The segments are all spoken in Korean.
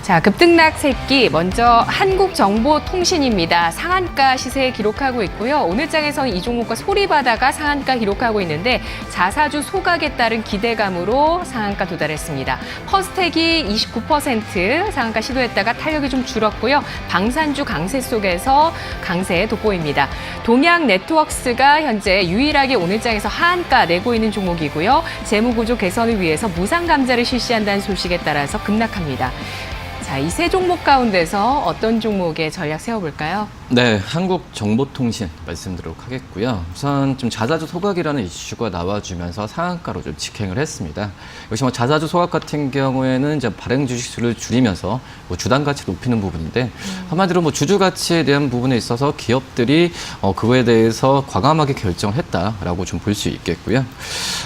자, 급등락 새끼 먼저 한국정보통신입니다. 상한가 시세 기록하고 있고요. 오늘 장에서는 이 종목과 소리바다가 상한가 기록하고 있는데 자사주 소각에 따른 기대감으로 상한가 도달했습니다. 퍼스텍이 29% 상한가 시도했다가 탄력이 좀 줄었고요. 방산주 강세 속에서 강세 돋보입니다. 동양네트워크스가 현재 유일하게 오늘 장에서 하한가 내고 있는 종목이고요. 재무구조 개선을 위해서 무상감자를 실시한다는 소식에 따라서 급락합니다. 자, 이 세 종목 가운데서 어떤 종목의 전략 세워볼까요? 네, 한국정보통신 말씀드리도록 하겠고요. 우선 좀 자사주 소각이라는 이슈가 나와주면서 상한가로 좀 직행을 했습니다. 역시 뭐 자사주 소각 같은 경우에는 이제 발행 주식수를 줄이면서 뭐 주당 가치 높이는 부분인데 한마디로 뭐 주주 가치에 대한 부분에 있어서 기업들이 그거에 대해서 과감하게 결정을 했다라고 좀 볼 수 있겠고요.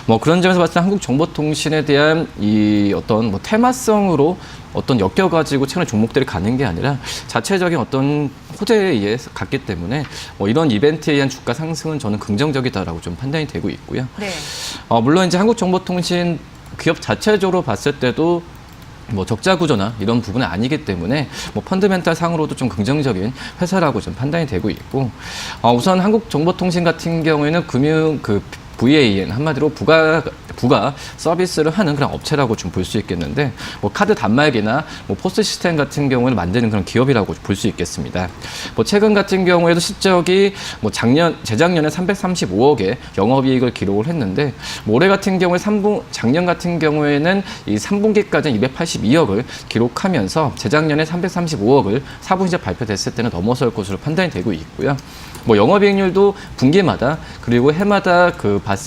뭐 그런 점에서 봤을 때 한국정보통신에 대한 이 어떤 뭐 테마성으로 어떤 엮여가지고 최근에 종목들이 가는 게 아니라 자체적인 어떤 호재에 의해 갔기 때문에 이런 이벤트에 의한 주가 상승은 저는 긍정적이다라고 좀 판단이 되고 있고요. 네. 물론 이제 한국정보통신 기업 자체적으로 봤을 때도 뭐 적자 구조나 이런 부분은 아니기 때문에 뭐 펀드멘탈 상으로도 좀 긍정적인 회사라고 좀 판단이 되고 있고 우선 한국정보통신 같은 경우에는 VAN 한마디로 부가 서비스를 하는 그런 업체라고 좀 볼 수 있겠는데 뭐 카드 단말기나 뭐 포스 시스템 같은 경우에는 만드는 그런 기업이라고 볼 수 있겠습니다. 뭐 최근 같은 경우에도 실적이 뭐 재작년에 335억의 영업이익을 기록을 했는데 뭐 올해 같은 경우에 작년 같은 경우에는 이 3분기까지는 282억을 기록하면서 재작년에 335억을 4분기에 발표됐을 때는 넘어설 것으로 판단이 되고 있고요. 뭐 영업이익률도 분기마다 그리고 해마다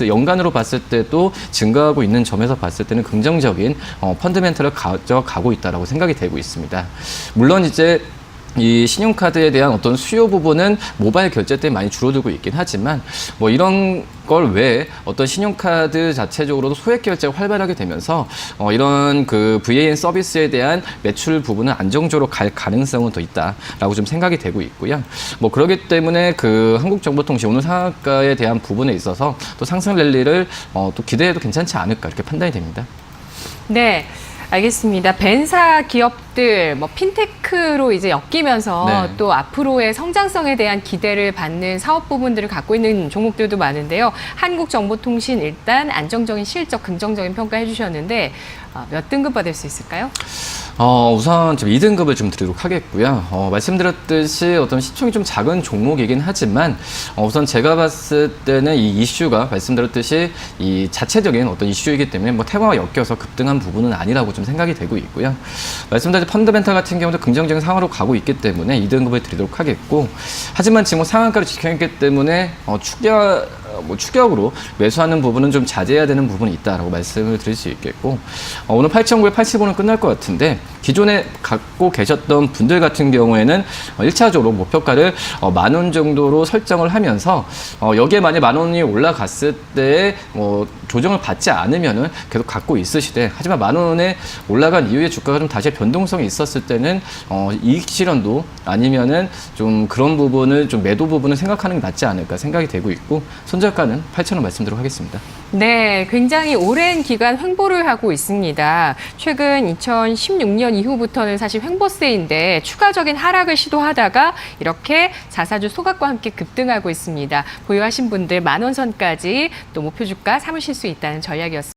연간으로 봤을 때도 증가하고 있는 점에서 봤을 때는 긍정적인 펀드멘털을 가져가고 있다라고 생각이 되고 있습니다. 물론 이제 이 신용카드에 대한 어떤 수요 부분은 모바일 결제 때문에 많이 줄어들고 있긴 하지만 뭐 이런 걸 외에 어떤 신용카드 자체적으로도 소액 결제가 활발하게 되면서 이런 VAN 서비스에 대한 매출 부분은 안정적으로 갈 가능성은 더 있다라고 좀 생각이 되고 있고요. 뭐 그렇기 때문에 한국정보통신 오늘 상한가에 대한 부분에 있어서 또 상승 랠리를 또 기대해도 괜찮지 않을까 이렇게 판단이 됩니다. 네. 알겠습니다. 벤사 기업들, 뭐 핀테크로 이제 엮이면서 네. 또 앞으로의 성장성에 대한 기대를 받는 사업 부분들을 갖고 있는 종목들도 많은데요. 한국정보통신 일단 안정적인 실적, 긍정적인 평가해 주셨는데 몇 등급 받을 수 있을까요? 우선 좀 2등급을 좀 드리도록 하겠고요. 말씀드렸듯이 어떤 시총이 좀 작은 종목이긴 하지만 우선 제가 봤을 때는 이 이슈가 말씀드렸듯이 이 자체적인 어떤 이슈이기 때문에 뭐 테마와 엮여서 급등한 부분은 아니라고 좀 생각이 되고 있고요. 말씀드린 펀드멘탈 같은 경우도 긍정적인 상황으로 가고 있기 때문에 2등급을 드리도록 하겠고 하지만 지금 상한가를 지켜있기 때문에 추격으로 매수하는 부분은 좀 자제해야 되는 부분이 있다라고 말씀을 드릴 수 있겠고 오늘 8,985는 끝날 것 같은데 기존에 갖고 계셨던 분들 같은 경우에는 1차적으로 목표가를 10,000원 정도로 설정을 하면서 여기에 만약 10,000원이 올라갔을 때 조정을 받지 않으면은 계속 갖고 있으시되 하지만 10,000원에 올라간 이후에 주가가 좀 다시 변동성이 있었을 때는 이익 실현도 아니면은 좀 그런 부분을 좀 매도 부분을 생각하는 게 낫지 않을까 생각이 되고 있고 손절가는 8,000원 말씀드리도록 하겠습니다. 네, 굉장히 오랜 기간 횡보를 하고 있습니다. 최근 2016년 이후부터는 사실 횡보세인데 추가적인 하락을 시도하다가 이렇게 자사주 소각과 함께 급등하고 있습니다. 보유하신 분들 10,000원 선까지 또 목표 주가 삼으실 수 있다는 전략이었습니다.